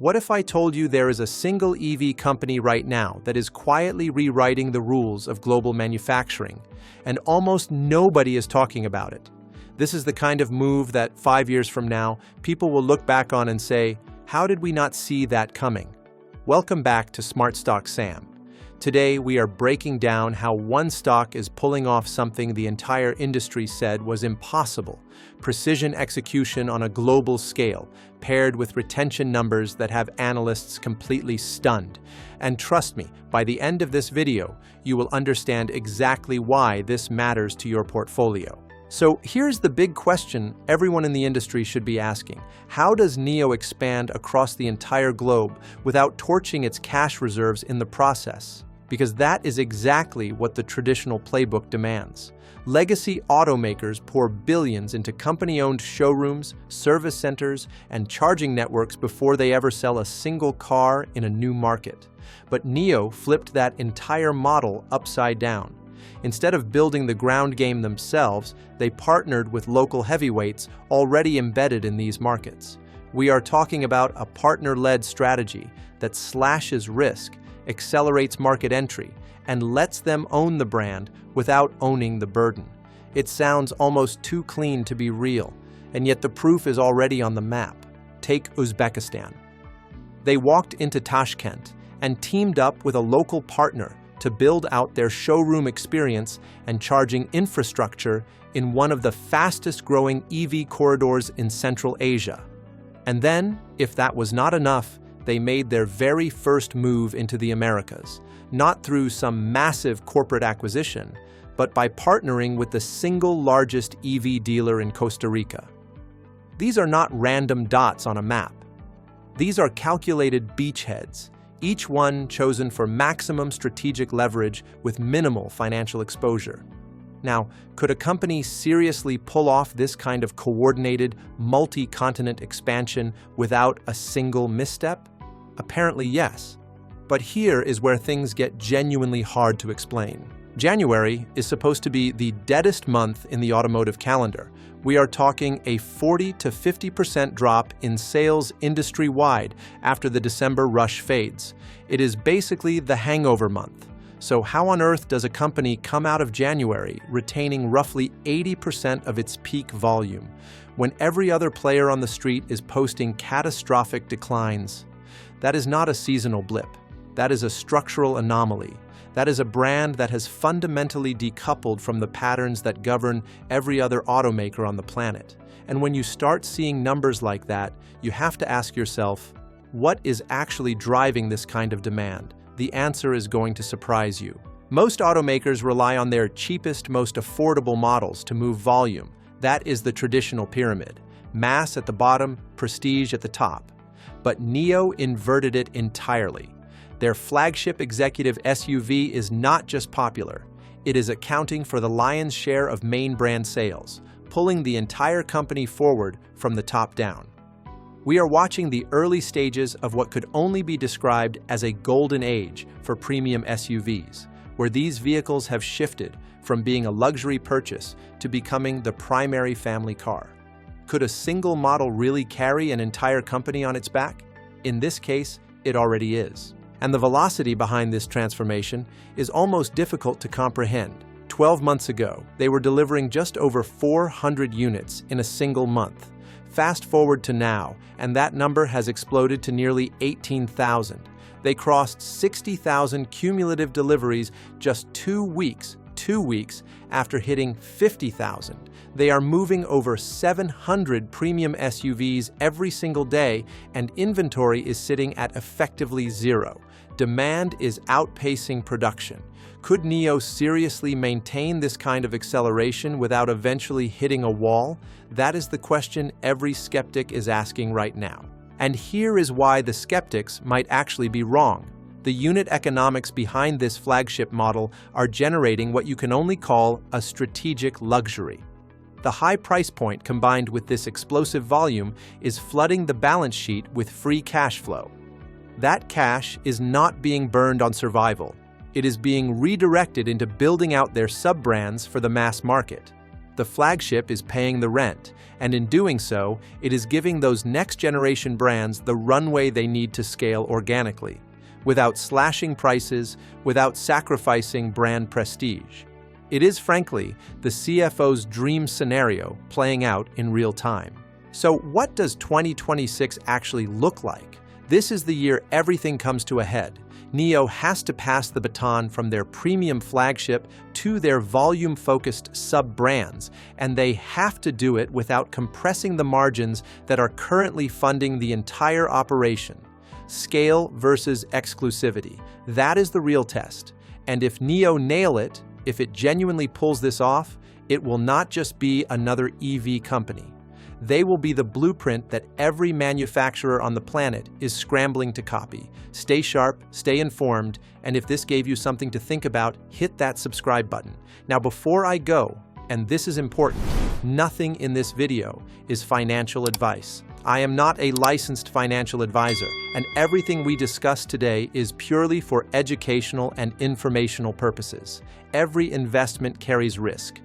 What if I told you there is a single EV company right now that is quietly rewriting the rules of global manufacturing, and almost nobody is talking about it? This is the kind of move that 5 years from now, people will look back on and say, how did we not see that coming? Welcome back to Smart Stock Sam. Today, we are breaking down how one stock is pulling off something the entire industry said was impossible: precision execution on a global scale, paired with retention numbers that have analysts completely stunned. And trust me, by the end of this video, you will understand exactly why this matters to your portfolio. So here's the big question everyone in the industry should be asking. How does NIO expand across the entire globe without torching its cash reserves in the process? Because that is exactly what the traditional playbook demands. Legacy automakers pour billions into company-owned showrooms, service centers, and charging networks before they ever sell a single car in a new market. But NIO flipped that entire model upside down. Instead of building the ground game themselves, they partnered with local heavyweights already embedded in these markets. We are talking about a partner-led strategy that slashes risk, accelerates market entry, and lets them own the brand without owning the burden. It sounds almost too clean to be real, and yet the proof is already on the map. Take Uzbekistan. They walked into Tashkent and teamed up with a local partner to build out their showroom experience and charging infrastructure in one of the fastest-growing EV corridors in Central Asia. And then, if that was not enough, they made their very first move into the Americas, not through some massive corporate acquisition, but by partnering with the single largest EV dealer in Costa Rica. These are not random dots on a map. These are calculated beachheads, each one chosen for maximum strategic leverage with minimal financial exposure. Now, could a company seriously pull off this kind of coordinated, multi-continent expansion without a single misstep? Apparently, yes. But here is where things get genuinely hard to explain. January is supposed to be the deadest month in the automotive calendar. We are talking a 40 to 50% drop in sales industry-wide after the December rush fades. It is basically the hangover month. So how on earth does a company come out of January retaining roughly 80% of its peak volume, when every other player on the street is posting catastrophic declines? That is not a seasonal blip. That is a structural anomaly. That is a brand that has fundamentally decoupled from the patterns that govern every other automaker on the planet. And when you start seeing numbers like that, you have to ask yourself, what is actually driving this kind of demand? The answer is going to surprise you. Most automakers rely on their cheapest, most affordable models to move volume. That is the traditional pyramid. Mass at the bottom, prestige at the top. But NIO inverted it entirely. Their flagship executive SUV is not just popular. It is accounting for the lion's share of main brand sales, pulling the entire company forward from the top down. We are watching the early stages of what could only be described as a golden age for premium SUVs, where these vehicles have shifted from being a luxury purchase to becoming the primary family car. Could a single model really carry an entire company on its back? In this case, it already is. And the velocity behind this transformation is almost difficult to comprehend. 12 months ago, they were delivering just over 400 units in a single month. Fast forward to now, and that number has exploded to nearly 18,000. They crossed 60,000 cumulative deliveries just 2 weeks after hitting 50,000. They are moving over 700 premium SUVs every single day, and inventory is sitting at effectively zero. Demand is outpacing production. Could NIO seriously maintain this kind of acceleration without eventually hitting a wall? That is the question every skeptic is asking right now. And here is why the skeptics might actually be wrong. The unit economics behind this flagship model are generating what you can only call a strategic luxury. The high price point combined with this explosive volume is flooding the balance sheet with free cash flow. That cash is not being burned on survival. It is being redirected into building out their sub-brands for the mass market. The flagship is paying the rent, and in doing so, it is giving those next-generation brands the runway they need to scale organically, without slashing prices, without sacrificing brand prestige. It is, frankly, the CFO's dream scenario playing out in real time. So what does 2026 actually look like? This is the year everything comes to a head. NEO has to pass the baton from their premium flagship to their volume-focused sub-brands, and they have to do it without compressing the margins that are currently funding the entire operation. Scale versus exclusivity. That is the real test. And if NEO nail it, if it genuinely pulls this off, it will not just be another EV company. They will be the blueprint that every manufacturer on the planet is scrambling to copy. Stay sharp, stay informed, and if this gave you something to think about, hit that subscribe button. Now, before I go, and this is important, nothing in this video is financial advice. I am not a licensed financial advisor, and everything we discuss today is purely for educational and informational purposes. Every investment carries risk.